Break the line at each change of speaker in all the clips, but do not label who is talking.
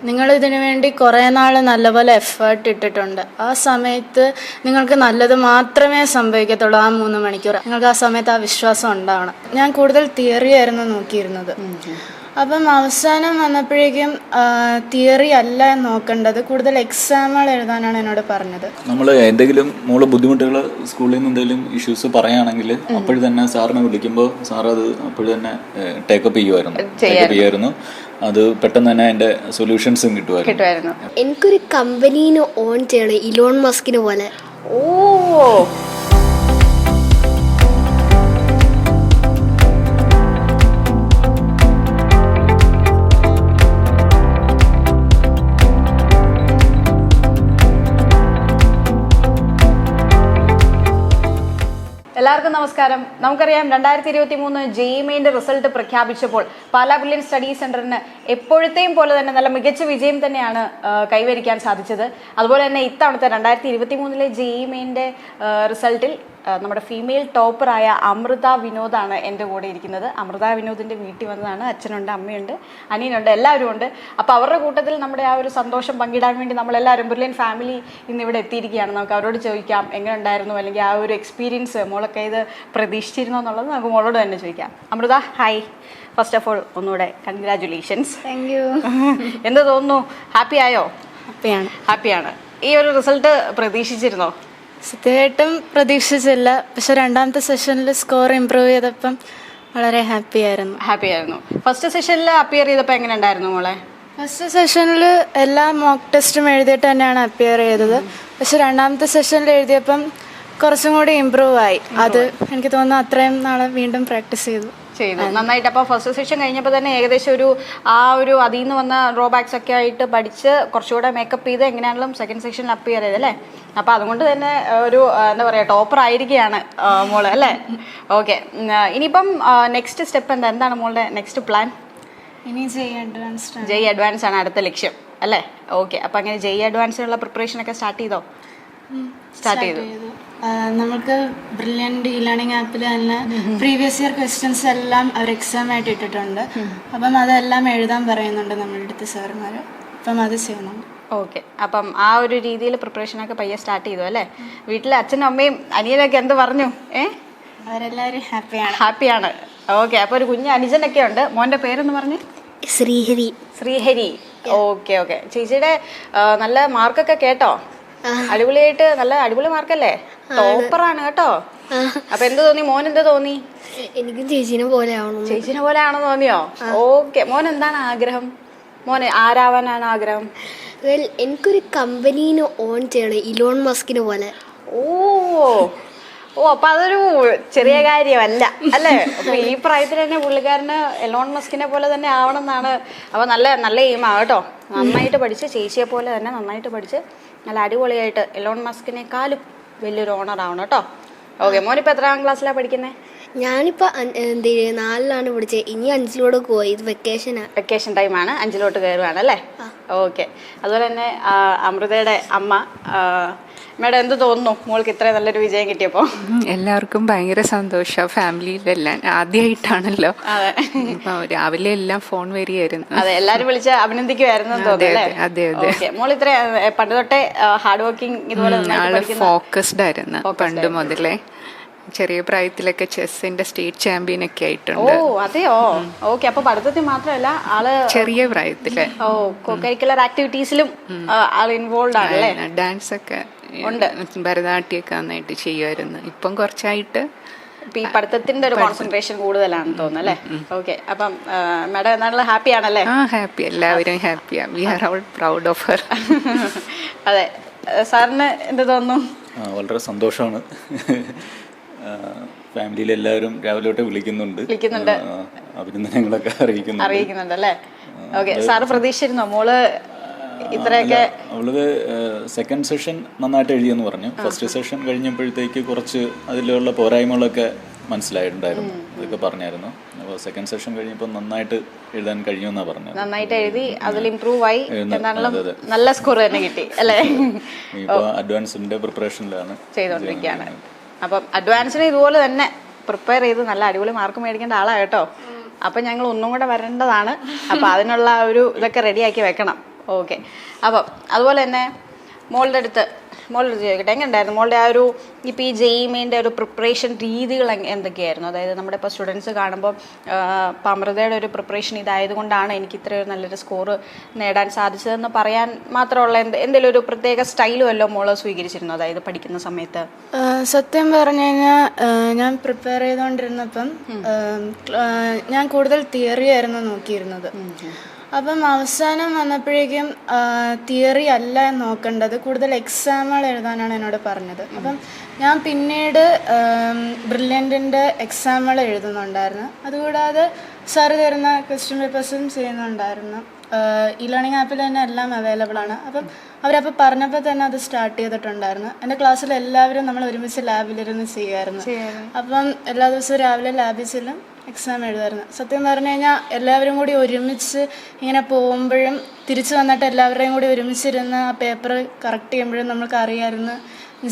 നിങ്ങൾ ഇതിനു വേണ്ടി കുറേ നാൾ നല്ലപോലെ എഫേർട്ട് ഇട്ടിട്ടുണ്ട്. ആ സമയത്ത് നിങ്ങൾക്ക് നല്ലത് മാത്രമേ സംഭവിക്കത്തുള്ളൂ. ആ 3 മണിക്കൂർ നിങ്ങൾക്ക് ആ സമയത്ത് ആ വിശ്വാസം ഉണ്ടാവണം. ഞാൻ കൂടുതൽ തിയറി ആയിരുന്നു നോക്കിയിരുന്നത്. അപ്പം അവസാനം വന്നപ്പോഴേക്കും തിയറി അല്ല നോക്കേണ്ടത്, കൂടുതൽ എക്സാമുകൾ എഴുതാനാണ് എന്നോട് പറഞ്ഞത്.
നമ്മൾ എന്തെങ്കിലും മോള് ബുദ്ധിമുട്ടുകൾ സ്കൂളിൽ നിന്ന് എന്തെങ്കിലും ഇഷ്യൂസ് പറയുകയാണെങ്കിൽ അപ്പോഴും തന്നെ സാറിനെ വിളിക്കുമ്പോൾ സാർ അത് അപ്പോഴും തന്നെ ടേക്കപ്പ് ചെയ്യുമായിരുന്നു. അത് പെട്ടെന്ന് തന്നെ അതിന്റെ സൊല്യൂഷൻസും കിട്ടുമായിരുന്നു.
എനിക്കൊരു കമ്പനീനെ ഓൺ ചെയ്യണം, ഇലോൺ മസ്കിനെ പോലെ.
ഓ, എല്ലാവർക്കും നമസ്കാരം. നമുക്കറിയാം 2023 JEE റിസൾട്ട് പ്രഖ്യാപിച്ചപ്പോൾ പാലാ ബ്രില്യൻറ്റ് സ്റ്റഡി സെന്ററിന് എപ്പോഴത്തെയും പോലെ തന്നെ നല്ല മികച്ച വിജയം തന്നെയാണ് കൈവരിക്കാൻ സാധിച്ചത്. അതുപോലെ തന്നെ ഇത്തവണത്തെ 2023 JEE റിസൾട്ടിൽ നമ്മുടെ ഫീമെയിൽ ടോപ്പറായ അമൃത വിനോദാണ് എൻ്റെ കൂടെ ഇരിക്കുന്നത്. അമൃത വിനോദിൻ്റെ വീട്ടിൽ വന്നതാണ്. അച്ഛനുണ്ട്, അമ്മയുണ്ട്, അനിയനുണ്ട്, എല്ലാവരും ഉണ്ട്. അപ്പോൾ അവരുടെ കൂട്ടത്തിൽ നമ്മുടെ ആ ഒരു സന്തോഷം പങ്കിടാൻ വേണ്ടി നമ്മളെല്ലാവരും ബ്രില്യൻ ഫാമിലി ഇന്നിവിടെ എത്തിയിരിക്കുകയാണ്. നമുക്ക് അവരോട് ചോദിക്കാം എങ്ങനെ ഉണ്ടായിരുന്നു, അല്ലെങ്കിൽ ആ ഒരു എക്സ്പീരിയൻസ് മോളൊക്കെ ഇത് പ്രതീക്ഷിച്ചിരുന്നോ എന്നുള്ളത് നമുക്ക് മോളോട് തന്നെ ചോദിക്കാം. Amrita, hi. First of all ഒന്നുകൂടെ കൺഗ്രാജുലേഷൻസ്.
Thank you.
എന്ത് തോന്നുന്നു? ഹാപ്പി ആയോ?
ഹാപ്പിയാണ്.
ഈ ഒരു റിസൾട്ട് പ്രതീക്ഷിച്ചിരുന്നോ?
സത്യമായിട്ടും പ്രതീക്ഷിച്ചില്ല. പക്ഷെ 2ാമത്തെ സെഷനിൽ സ്കോർ ഇമ്പ്രൂവ് ചെയ്തപ്പം വളരെ ഹാപ്പി ആയിരുന്നു.
ഫസ്റ്റ് സെഷനിൽ അപ്പിയർ ചെയ്തപ്പോൾ എങ്ങനെ ഉണ്ടായിരുന്നു മോളെ?
ഫസ്റ്റ് സെഷനിൽ എല്ലാ മോക്ക് ടെസ്റ്റും എഴുതിയിട്ട് തന്നെയാണ് അപ്പിയർ ചെയ്തത്. പക്ഷെ 2ാമത്തെ സെഷനിൽ എഴുതിയപ്പം കുറച്ചും കൂടി ഇമ്പ്രൂവ് ആയി. അത് എനിക്ക് തോന്നുന്നു അത്രയും നാളെ വീണ്ടും പ്രാക്ടീസ് ചെയ്തു
നന്നായിട്ട്. അപ്പോൾ ഫസ്റ്റ് സെഷൻ കഴിഞ്ഞപ്പോൾ തന്നെ ഏകദേശം ഒരു അതിൽ നിന്ന് വന്ന ഡ്രോബാക്സ് ഒക്കെ ആയിട്ട് പഠിച്ച് കുറച്ചുകൂടെ മേക്കപ്പ് ചെയ്ത് എങ്ങനെയാണെങ്കിലും സെക്കൻഡ് സെഷനിൽ അപ്പിയർ ചെയ്തല്ലേ. അപ്പോൾ അതുകൊണ്ട് തന്നെ ഒരു എന്താ പറയുക, ടോപ്പർ ആയിരിക്കുകയാണ് മോള് അല്ലേ? ഓക്കെ, ഇനിയിപ്പം നെക്സ്റ്റ് സ്റ്റെപ്പ് എന്താണ് മോളുടെ നെക്സ്റ്റ് പ്ലാൻ?
ഇനി
JEE അഡ്വാൻസ് ആണ് അടുത്ത ലക്ഷ്യം അല്ലേ? ഓക്കെ, അപ്പോൾ അങ്ങനെ JEE അഡ്വാൻസിനുള്ള പ്രിപ്പറേഷനൊക്കെ സ്റ്റാർട്ട് ചെയ്തു.
നമുക്ക് ബ്രില്യൻറ്റ് ലേണിംഗ് ആപ്പിൽ തന്നെ പ്രീവിയസ് ഇയർ ക്വസ്റ്റ്യൻസ് എല്ലാം അവർ എക്സാം ആയിട്ട് ഇട്ടിട്ടുണ്ട്. അപ്പം അതെല്ലാം എഴുതാൻ പറയുന്നുണ്ട് നമ്മളുടെ അടുത്ത് സാറുമാർ. അപ്പം അത് ചെയ്യുന്നുണ്ട്.
ഓക്കെ, അപ്പം ആ ഒരു രീതിയിൽ പ്രിപ്പറേഷനൊക്കെ പയ്യെ സ്റ്റാർട്ട് ചെയ്തു അല്ലേ? വീട്ടിലെ അച്ഛനും അമ്മയും അനിയനൊക്കെ എന്ത് പറഞ്ഞു?
അവരെല്ലാവരും
ഹാപ്പിയാണ്. ഓക്കെ, അപ്പോൾ ഒരു കുഞ്ഞ് അനുജനൊക്കെ ഉണ്ട്. മോൻ്റെ പേരെന്ന് പറഞ്ഞു? ശ്രീഹരി. ഓക്കെ. ചേച്ചിയുടെ നല്ല മാർക്കൊക്കെ കേട്ടോ? അടിപൊളിയായിട്ട്, നല്ല അടിപൊളി മാർക്കല്ലേ? ടോപ്പറാണ് കേട്ടോ. അപ്പൊ എന്ത് തോന്നി? മോൻ എന്ത് തോന്നി?
എനിക്കും ചേച്ചീനെ പോലെ
ആണെന്ന് തോന്നിയോ? ഓക്കെ, മോൻ എന്താണ് ആഗ്രഹം? മോന് ആരാവാനാണ് ആഗ്രഹം?
എനിക്കൊരു കമ്പനീനെ ഓൺ ചെയ്യണം, ഇലോൺ മസ്കിനെ പോലെ.
ഓ, അപ്പൊ അതൊരു ചെറിയ കാര്യമല്ല അല്ലേ? അപ്പൊ ഈ പ്രായത്തിൽ തന്നെ പുള്ളിക്കാരന് എലോൺ മസ്കിനെ പോലെ തന്നെ ആവണം എന്നാണ്. അപ്പൊ നല്ല എയിമാ കേട്ടോ. നന്നായിട്ട് പഠിച്ച്, ചേച്ചിയെ പോലെ തന്നെ നന്നായിട്ട് പഠിച്ച് നല്ല അടിപൊളിയായിട്ട് എലോൺ മസ്കിനേക്കാളും വലിയൊരു ഓണർ ആവണം കേട്ടോ. ഓക്കെ, മോനിപ്പോൾ എത്രാം ക്ലാസ്സിലാണ് പഠിക്കുന്നത്?
ഞാനിപ്പോൾ 4ലാണ് പഠിച്ചത്. ഇനി 5 പോയി. ഇത് വെക്കേഷൻ
ടൈമാണ്. 5 കയറുകയാണ് അല്ലേ? ഓക്കെ. അതുപോലെ തന്നെ അമൃതയുടെ അമ്മ മേഡം, എന്ത് തോന്നുന്നു മോൾക്ക് ഇത്രയും നല്ലൊരു വിജയം കിട്ടിയപ്പോൾ?
എല്ലാവർക്കും ഭയങ്കര സന്തോഷം. ഫാമിലിയിലെല്ലാം ആദ്യമായിട്ടാണല്ലോ. രാവിലെ എല്ലാം ഫോൺ വരികയായിരുന്നു.
അതെ, എല്ലാരും വിളിച്ച് അഭിനന്ദിക്കുമായിരുന്നു തോന്നുന്നു.
അതെ.
മോൾ ഇത്ര പണ്ട് തൊട്ടേ ഹാർഡ് വർക്കിംഗ് ഇതുപോലെ
ഫോക്കസ്ഡ് ആയിരുന്നു പണ്ട് മുതലേ. ചെറിയ പ്രായത്തിലൊക്കെ ചെസ്സിന്റെ സ്റ്റേറ്റ് ചാമ്പ്യൻ ഒക്കെ ആയിട്ടുണ്ട്.
ഓ, അതെയോ? ഓക്കെ, അപ്പൊ പഠിത്തത്തിൽ മാത്രമല്ല ആള്
ചെറിയ പ്രായത്തില്
കരിക്കുലർ ആക്ടിവിറ്റീസിലും ആൾ ഇൻവോൾവ് ആണല്ലേ?
ഡാൻസ് ഒക്കെ ഉണ്ട്, ഭരതനാട്യമൊക്കെ നന്നായിട്ട് ചെയ്യുമായിരുന്നു. ഇപ്പം കുറച്ചായിട്ട്
ഈ പഠിത്തത്തിന്റെ ഒരു കോൺസെൻട്രേഷൻ കൂടുതലാണെന്ന് തോന്നുന്നു അല്ലേ? ഓക്കെ, അപ്പം മാഡം എന്നാണല്ലോ ഹാപ്പി ആണല്ലേ?
ഹാപ്പി, എല്ലാവരും ഹാപ്പിയാ. We are all proud of her.
അതെ, സാറിന് എന്ത് തോന്നുന്നു?
വളരെ സന്തോഷമാണ്. ഫാമിലിയിൽ എല്ലാവരും രാവിലെ തൊട്ട് വിളിക്കുന്നുണ്ട്, അഭിനന്ദനങ്ങളൊക്കെ
അറിയിക്കുന്നുണ്ട് അല്ലേ? ഓക്കെ, സാറ് പ്രതീക്ഷിച്ചിരുന്നോ മോള് ഇത്രയൊക്കെ?
അവള് സെക്കൻഡ് സെഷൻ നന്നായിട്ട് എഴുതിയെന്ന് പറഞ്ഞു. ഫസ്റ്റ് സെഷൻ കഴിഞ്ഞപ്പോഴത്തേക്ക് കുറച്ച് അതിലുള്ള പോരായ്മകളൊക്കെ മനസ്സിലായിട്ടുണ്ടായിരുന്നു, അതൊക്കെ പറഞ്ഞായിരുന്നു. അപ്പോൾ സെക്കൻഡ് സെഷൻ കഴിഞ്ഞപ്പോൾ നന്നായിട്ട് എഴുതാൻ കഴിയുമെന്നാണ് പറഞ്ഞത്.
നന്നായിട്ട് എഴുതി, അതിൽ ഇംപ്രൂവ് ആയി, നല്ല സ്കോർ തന്നെ കിട്ടി അല്ലേ?
ഇപ്പോൾ അഡ്വാൻസിന്റെ പ്രിപ്പറേഷനിലാണ്
ചെയ്തുകൊണ്ടിരിക്കുകയാണ്. അപ്പം അഡ്വാൻസിന് ഇതുപോലെ തന്നെ പ്രിപ്പയർ ചെയ്ത് നല്ല അടിപൊളി മാർക്ക് മേടിക്കേണ്ട ആളാണ് കേട്ടോ. അപ്പം ഞങ്ങൾ ഒന്നും കൂടെ വരേണ്ടതാണ്. അപ്പം അതിനുള്ള ഒരു ഇതൊക്കെ റെഡിയാക്കി വെക്കണം. ഓക്കെ. അപ്പം അതുപോലെ തന്നെ മോളുടെ അടുത്ത് ചോദിക്കട്ടെ, എങ്ങനെ ഉണ്ടായിരുന്നു മോളുടെ ആ ഒരു ഇപ്പോൾ ഈ ജെഇമെയിൻ്റെ ഒരു പ്രിപ്പറേഷൻ രീതികൾ എന്തൊക്കെയായിരുന്നു? അതായത് നമ്മുടെ ഇപ്പോൾ സ്റ്റുഡൻസ് കാണുമ്പോൾ ഇപ്പോൾ അമൃതയുടെ ഒരു പ്രിപ്പറേഷൻ ഇതായതുകൊണ്ടാണ് എനിക്ക് ഇത്രയൊരു നല്ലൊരു സ്കോർ നേടാൻ സാധിച്ചതെന്ന് പറയാൻ മാത്രമുള്ള എന്തെങ്കിലും ഒരു പ്രത്യേക സ്റ്റൈലും വല്ലോ മോള് സ്വീകരിച്ചിരുന്നു, അതായത് പഠിക്കുന്ന സമയത്ത്?
സത്യം പറഞ്ഞു കഴിഞ്ഞാൽ ഞാൻ പ്രിപ്പയർ ചെയ്തുകൊണ്ടിരുന്നപ്പം ഞാൻ കൂടുതൽ തിയറി ആയിരുന്നു നോക്കിയിരുന്നത്. അപ്പം അവസാനം വന്നപ്പോഴേക്കും തിയറി അല്ല നോക്കേണ്ടത്, കൂടുതൽ എക്സാമുകൾ എഴുതാനാണ് എന്നോട് പറഞ്ഞത്. അപ്പം ഞാൻ പിന്നീട് ബ്രില്യൻറ്റിൻ്റെ എക്സാമുകൾ എഴുതുന്നുണ്ടായിരുന്നു. അതുകൂടാതെ സാറ് തരുന്ന ക്വസ്റ്റ്യൻ പേപ്പേഴ്സും ചെയ്യുന്നുണ്ടായിരുന്നു. ഇ ലേണിംഗ് ആപ്പിൽ തന്നെ എല്ലാം അവൈലബിൾ ആണ്. അപ്പം അവരപ്പോൾ പറഞ്ഞപ്പോൾ തന്നെ അത് സ്റ്റാർട്ട് ചെയ്തിട്ടുണ്ടായിരുന്നു. എൻ്റെ ക്ലാസ്സിൽ എല്ലാവരും നമ്മൾ ഒരുമിച്ച് ലാബിലിരുന്ന് ചെയ്യുമായിരുന്നു. അപ്പം എല്ലാ ദിവസവും രാവിലെ ലാബിൽ ചെല്ലും, എക്സാം എഴുതായിരുന്നു. സത്യം പറഞ്ഞു കഴിഞ്ഞാൽ എല്ലാവരും കൂടി ഒരുമിച്ച് ഇങ്ങനെ പോകുമ്പോഴും തിരിച്ചു വന്നിട്ട് എല്ലാവരുടെയും കൂടി ഒരുമിച്ചിരുന്ന് ആ പേപ്പർ കറക്റ്റ് ചെയ്യുമ്പോഴും നമുക്ക് അറിയാമായിരുന്നു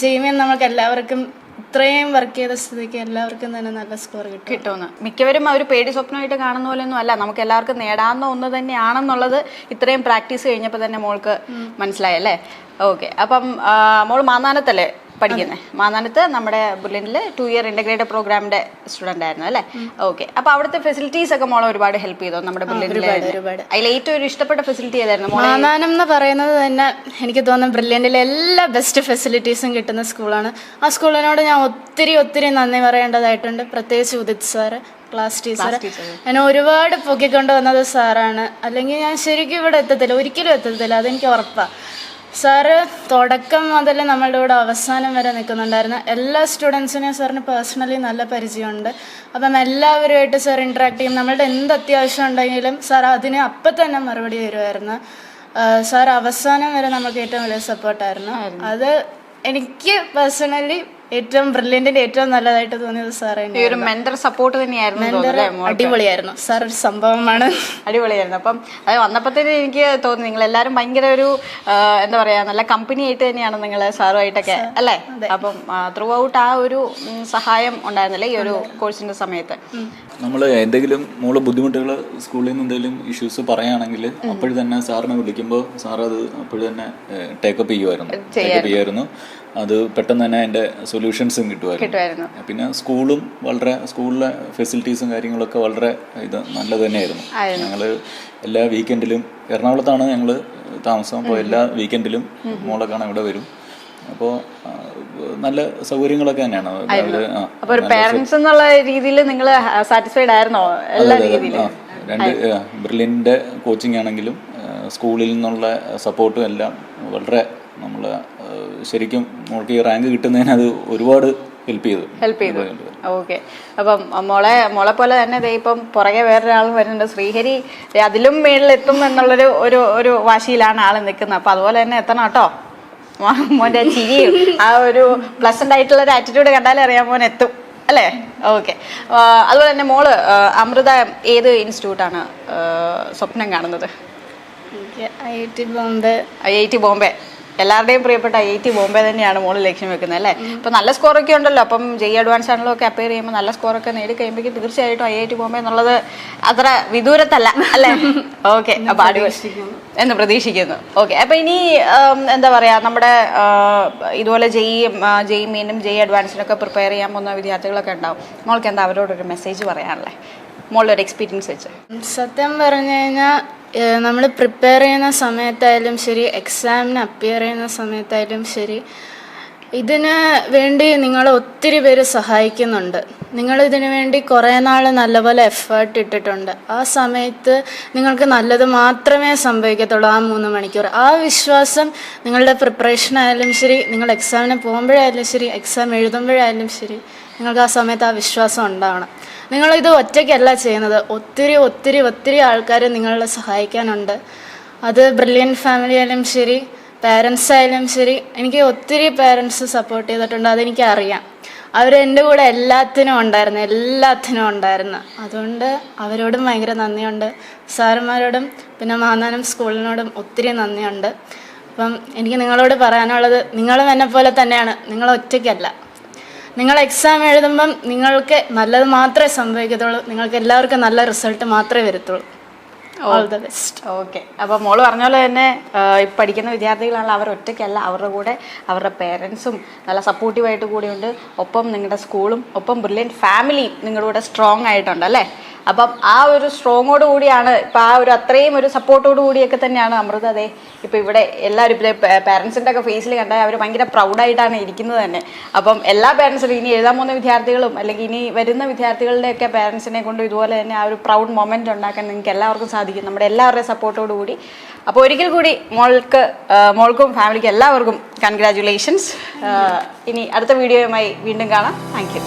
ജെഇമെയിൻ നമുക്ക് എല്ലാവർക്കും ഇത്രയും വർക്ക് ചെയ്ത സ്ഥിതിക്ക് എല്ലാവർക്കും തന്നെ നല്ല സ്കോർ
കിട്ടുമെന്ന്. മിക്കവരും അവർ പേടി സ്വപ്നമായിട്ട് കാണുന്ന പോലെയൊന്നും അല്ല, നമുക്ക് എല്ലാവർക്കും നേടാവുന്ന ഒന്ന് തന്നെയാണെന്നുള്ളത് ഇത്രയും പ്രാക്ടീസ് കഴിഞ്ഞപ്പോൾ തന്നെ മോൾക്ക് മനസ്സിലായല്ലേ? ഓക്കെ. അപ്പം മോൾ മാന്നാനത്തല്ലേ പഠിക്കുന്നത്? മാന്നാനത്ത് നമ്മുടെ ബ്രില്യൻറ്റിൽ 2 ഇയർ ഇൻ്റഗ്രേറ്റഡ് പ്രോഗ്രാമിന്റെ സ്റ്റുഡൻ്റ് ആയിരുന്നു അല്ലേ? ഓക്കെ. അപ്പോൾ അവിടുത്തെ ഫെസിലിറ്റീസ് ഒക്കെ മോളെ ഒരുപാട് ഹെൽപ്പ് ചെയ്തോ നമ്മുടെ ബ്രില്യൻറ്റിൽ? അതിൽ ഏറ്റവും ഒരു ഇഷ്ടപ്പെട്ട ഫെസിലിറ്റി ഏതായിരുന്നു?
മാന്നാനം എന്ന് പറയുന്നത് തന്നെ എനിക്ക് തോന്നുന്നു ബ്രില്യൻറ്റിലെ എല്ലാ ബെസ്റ്റ് ഫെസിലിറ്റീസും കിട്ടുന്ന സ്കൂളാണ്. ആ സ്കൂളിനോട് ഞാൻ ഒത്തിരി നന്ദി പറയേണ്ടതായിട്ടുണ്ട്. പ്രത്യേകിച്ച് ഉദിത് സാറ്, ക്ലാസ് ടീച്ചർ. എന്നെ ഒരുപാട് പൊക്കിക്കൊണ്ട് വന്നത് സാറാണ്. അല്ലെങ്കിൽ ഞാൻ ശരിക്കും ഇവിടെ ഒരിക്കലും എത്തത്തില്ല, അതെനിക്ക് ഉറപ്പാണ്. സാറ് തുടക്കം മുതൽ നമ്മളുടെ കൂടെ അവസാനം വരെ നിൽക്കുന്നുണ്ടായിരുന്നു. എല്ലാ സ്റ്റുഡൻസിനെയും സാറിന് പേഴ്സണലി നല്ല പരിചയമുണ്ട്. അപ്പം എല്ലാവരുമായിട്ട് സാർ ഇൻട്രാക്ട് ചെയ്യും. നമ്മളുടെ എന്ത് അത്യാവശ്യം ഉണ്ടെങ്കിലും സാർ അതിന് അപ്പം തന്നെ മറുപടി തരുമായിരുന്നു. സാർ അവസാനം വരെ നമുക്ക് ഏറ്റവും വലിയ സപ്പോർട്ടായിരുന്നു. അത് എനിക്ക് പേഴ്സണലി ഏറ്റവും ബ്രില്യൻറ്റിന്റെ ഏറ്റവും നല്ലതായിട്ട് തോന്നിയത് സാർ
ഒരു മെന്റർ സപ്പോർട്ട് തന്നെയായിരുന്നു.
അടിപൊളിയായിരുന്നു സാർ, ഒരു സംഭവമാണ്.
അടിപൊളിയായിരുന്നു. അപ്പം അത് വന്നപ്പോഴത്തേന് എനിക്ക് തോന്നി നിങ്ങൾ എല്ലാവരും ഭയങ്കര ഒരു എന്താ പറയാ നല്ല കമ്പനി ആയിട്ട് തന്നെയാണ് നിങ്ങൾ സാറുമായിട്ടൊക്കെ അല്ലേ? അപ്പം ത്രൂ ഔട്ട് ആ ഒരു സഹായം ഉണ്ടായിരുന്നല്ലേ ഈ ഒരു കോഴ്സിന്റെ സമയത്ത്?
നമ്മൾ എന്തെങ്കിലും മോള് ബുദ്ധിമുട്ടുകൾ സ്കൂളിൽ നിന്ന് എന്തെങ്കിലും ഇഷ്യൂസ് പറയുകയാണെങ്കിൽ അപ്പോഴും തന്നെ സാറിനെ വിളിക്കുമ്പോൾ സാർ അത് അപ്പോഴും തന്നെ ടേക്കപ്പ് ചെയ്യുമായിരുന്നു. അത് പെട്ടെന്ന് തന്നെ അതിൻ്റെ സൊല്യൂഷൻസും കിട്ടുമായിരുന്നു. പിന്നെ സ്കൂളിലെ ഫെസിലിറ്റീസും കാര്യങ്ങളൊക്കെ വളരെ നല്ലത് തന്നെയായിരുന്നു. ഞങ്ങൾ എല്ലാ വീക്കെൻഡിലും എറണാകുളത്താണ് ഞങ്ങൾ താമസം. അപ്പോൾ എല്ലാ വീക്കെൻഡിലും മോളെ കാണാൻ ഇവിടെ വരും. അപ്പോൾ നല്ല സൗകര്യങ്ങളൊക്കെ തന്നെയാണ്.
അപ്പോൾ ഒരു പേരൻസ് എന്നുള്ള രീതിയിൽ നിങ്ങൾ സാറ്റിസ്ഫൈഡ് ആയിരുന്നോ എല്ലാ രീതിയിലും?
ബ്രില്യൻറ്റിൻ്റെ കോച്ചിങ് ആണെങ്കിലും സ്കൂളിൽ നിന്നുള്ള സപ്പോർട്ടും എല്ലാം വളരെ നമ്മൾ ശരിക്കും മോൾക്ക് ഈ റാങ്ക് കിട്ടുന്നതിന് അത് ഒരുപാട് ഹെൽപ്പ് ചെയ്തു.
ഓക്കെ. അപ്പം മോളെ പോലെ തന്നെ ഇപ്പം പുറകെ വേറൊരാൾ വരുന്നുണ്ട്, ശ്രീഹരി. അതിലും മേളിലെത്തും എന്നുള്ളൊരു ഒരു വാശിയിലാണ് ആൾ നിൽക്കുന്നത്. അപ്പം അതുപോലെ തന്നെ എത്തണം കേട്ടോ. മോൻ്റെ ചിരിയും ആ ഒരു പ്ലസന്റ് ആയിട്ടുള്ള ഒരു ആറ്റിറ്റ്യൂഡ് കണ്ടാലേ അറിയാം മോൻ എത്തും അല്ലേ? ഓക്കെ. അതുപോലെ തന്നെ മോള് അമൃത ഏത് ഇൻസ്റ്റിറ്റ്യൂട്ടാണ് സ്വപ്നം കാണുന്നത്? IIT ബോംബെ. എല്ലാവരുടെയും പ്രിയപ്പെട്ട IIT ബോംബെ തന്നെയാണ് മോള് ലക്ഷ്യം വെക്കുന്നത് അല്ലേ? ഇപ്പം നല്ല സ്കോറൊക്കെ ഉണ്ടല്ലോ. അപ്പം JEE അഡ്വാൻസ് ആണെങ്കിലൊക്കെ അപ്പയർ ചെയ്യുമ്പോൾ നല്ല സ്കോറൊക്കെ നേടി കഴിയുമ്പോഴേക്കും തീർച്ചയായിട്ടും IIT ബോംബെ എന്നുള്ളത് അത്ര വിദൂരത്തല്ല അല്ലേ? ഓക്കെ. അപ്പം അടിപൊളി എന്ന് പ്രതീക്ഷിക്കുന്നു. ഓക്കെ. അപ്പം ഇനി എന്താ പറയുക, നമ്മുടെ ഇതുപോലെ JEE മെയിനും JEE അഡ്വാൻസിനൊക്കെ പ്രിപ്പയർ ചെയ്യാൻ പോകുന്ന വിദ്യാർത്ഥികളൊക്കെ ഉണ്ടാവും. മോൾക്ക് എന്താ അവരോടൊരു മെസ്സേജ് പറയാനുള്ളത് മോളുടെ ഒരു എക്സ്പീരിയൻസ് വെച്ച്?
സത്യം പറഞ്ഞു കഴിഞ്ഞാൽ നമ്മൾ പ്രിപ്പയർ ചെയ്യുന്ന സമയത്തായാലും ശരി, എക്സാമിന് അപ്പിയർ ചെയ്യുന്ന സമയത്തായാലും ശരി, ഇതിന് വേണ്ടി നിങ്ങൾ ഒത്തിരി പേര് സഹായിക്കുന്നുണ്ട്. നിങ്ങളിതിനു വേണ്ടി കുറേ നാൾ നല്ലപോലെ എഫേർട്ട് ഇട്ടിട്ടുണ്ട്. ആ സമയത്ത് നിങ്ങൾക്ക് നല്ലത് മാത്രമേ സംഭവിക്കത്തുള്ളൂ. ആ 3 മണിക്കൂർ ആ വിശ്വാസം നിങ്ങളുടെ പ്രിപ്പറേഷൻ ആയാലും ശരി, നിങ്ങൾ എക്സാമിന് പോകുമ്പോഴായാലും ശരി, എക്സാം എഴുതുമ്പോഴായാലും ശരി, നിങ്ങൾക്ക് ആ സമയത്ത് ആ വിശ്വാസം ഉണ്ടാവണം. നിങ്ങളിത് ഒറ്റയ്ക്കല്ല ചെയ്യുന്നത്. ഒത്തിരി ആൾക്കാർ നിങ്ങളെ സഹായിക്കാനുണ്ട്. അത് ബ്രില്യൻറ്റ് ഫാമിലി ആയാലും ശരി, പാരൻസ് ആയാലും ശരി. എനിക്ക് ഒത്തിരി പാരൻസ് സപ്പോർട്ട് ചെയ്തിട്ടുണ്ട്, അതെനിക്കറിയാം. അവരെൻ്റെ കൂടെ എല്ലാത്തിനും ഉണ്ടായിരുന്നു. അതുകൊണ്ട് അവരോടും ഭയങ്കര നന്ദിയുണ്ട്. സാറന്മാരോടും പിന്നെ മാന്നാനം സ്കൂളിനോടും ഒത്തിരി നന്ദിയുണ്ട്. അപ്പം എനിക്ക് നിങ്ങളോട് പറയാനുള്ളത്, നിങ്ങളും എന്നെ പോലെ തന്നെയാണ്, നിങ്ങൾ ഒറ്റയ്ക്കല്ല. നിങ്ങൾ എക്സാം എഴുതുമ്പം നിങ്ങൾക്ക് നല്ലത് മാത്രമേ സംഭവിക്കത്തുള്ളൂ. നിങ്ങൾക്ക് എല്ലാവർക്കും നല്ല റിസൾട്ട് മാത്രമേ വരത്തുള്ളൂ. All the best.
ഓക്കെ, അപ്പോൾ മോള് പറഞ്ഞ പോലെ തന്നെ ഈ പഠിക്കുന്ന വിദ്യാർത്ഥികളാണല്ലോ, അവർ ഒറ്റയ്ക്കല്ല, അവരുടെ കൂടെ അവരുടെ പേരൻസും നല്ല സപ്പോർട്ടീവായിട്ട് കൂടിയുണ്ട്. ഒപ്പം നിങ്ങളുടെ സ്കൂളും ഒപ്പം ബ്രില്യൻറ്റ് ഫാമിലിയും നിങ്ങളുടെ കൂടെ സ്ട്രോങ് ആയിട്ടുണ്ട് അല്ലേ. അപ്പം ആ ഒരു സ്ട്രോങ്ങോട് കൂടിയാണ് ഇപ്പം ആ ഒരു അത്രയും ഒരു സപ്പോർട്ടോട് കൂടിയൊക്കെ തന്നെയാണ് അമൃത അതെ ഇപ്പം ഇവിടെ എല്ലാവരും ഇപ്പം പാരൻസിൻ്റെ ഒക്കെ ഫേസിൽ കണ്ടാൽ അവർ ഭയങ്കര പ്രൗഡായിട്ടാണ് ഇരിക്കുന്നത് തന്നെ. അപ്പം എല്ലാ പാരൻസിനും ഇനി എഴുതാൻ പോകുന്ന വിദ്യാർത്ഥികളും അല്ലെങ്കിൽ ഇനി വരുന്ന വിദ്യാർത്ഥികളുടെയൊക്കെ പാരൻസിനെ കൊണ്ട് ഇതുപോലെ തന്നെ ആ ഒരു പ്രൗഡ് മൊമെൻ്റ് ഉണ്ടാക്കാൻ നിങ്ങൾക്ക് എല്ലാവർക്കും സാധിക്കും, നമ്മുടെ എല്ലാവരുടെയും സപ്പോർട്ടോട് കൂടി. അപ്പോൾ ഒരിക്കൽ കൂടി മോൾക്കും ഫാമിലിക്കും എല്ലാവർക്കും കൺഗ്രാജുലേഷൻസ്. ഇനി അടുത്ത വീഡിയോയുമായി വീണ്ടും കാണാം. Thank you.